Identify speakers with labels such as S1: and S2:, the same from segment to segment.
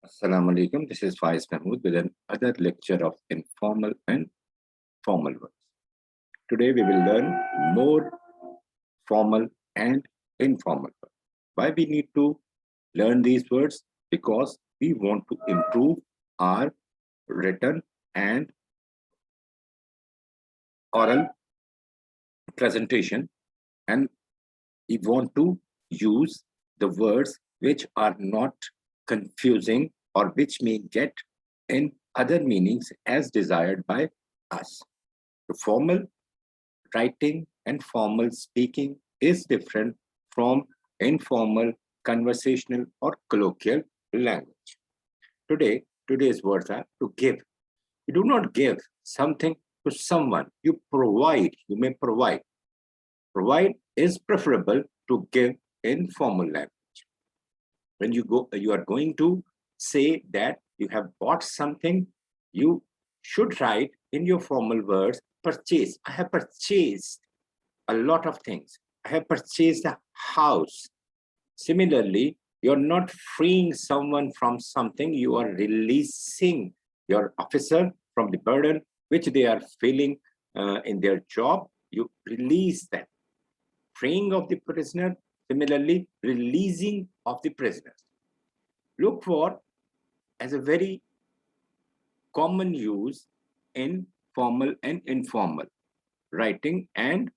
S1: Assalamu alaikum. This is Faiz Mahmood with another lecture of informal and formal words. Today we will learn more formal and informal words. Why we need to learn these words? Because we want to improve our written and oral presentation, and we want to use the words which are not confusing or which may get in other meanings as desired by us. The formal writing and formal speaking is different from informal, conversational, or colloquial language. Today's words are to give. You do not give something to someone. You provide. You may provide. Provide is preferable to give in formal language. When you are going to say that you have bought something, you should write in your formal words, purchase. I have purchased a lot of things. I have purchased a house. Similarly, you're not freeing someone from something, you are releasing your officer from the burden which they are feeling in their job. You release them. Freeing of the prisoner, similarly, releasing of the prisoners. Look for as a very common use in formal and informal writing and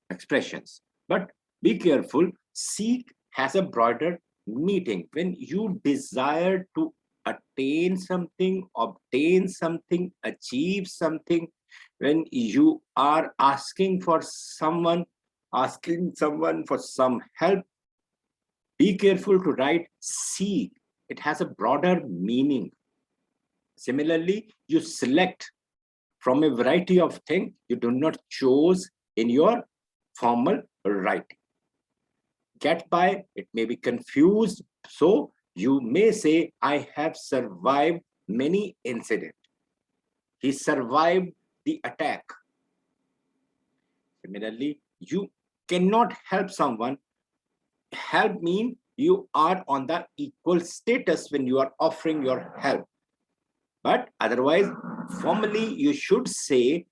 S1: expressions. But be careful, seek has a broader meaning. When you desire to attain something, obtain something, achieve something, when you are asking someone for some help, be careful to write seek. It has a broader meaning. Similarly, you select from a variety of things. You do not choose in your formal writing. Get by, it may be confused. So you may say, I have survived many incidents. He survived the attack. Similarly, you cannot help someone. Help means you are on the equal status when you are offering your help. But otherwise, formally, you should say,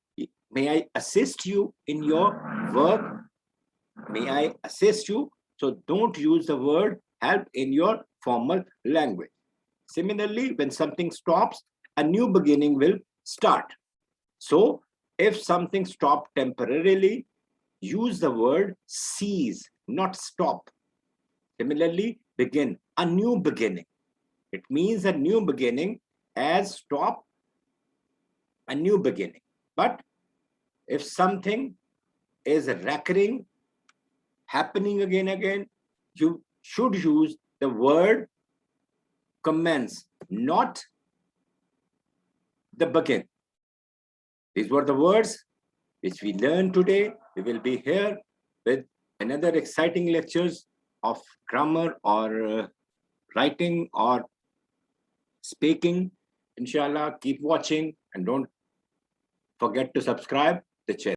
S1: may I assist you in your work? May I assist you? So don't use the word help in your formal language. Similarly, when something stops, a new beginning will start. So if something stopped temporarily, use the word cease, not stop. Similarly, begin, a new beginning. It means a new beginning as stop, a new beginning. But if something is recurring, happening again, you should use the word commence, not the begin. These were the words which we learned today. We will be here with another exciting lectures of grammar or writing or speaking. Inshallah, keep watching and don't forget to subscribe the channel.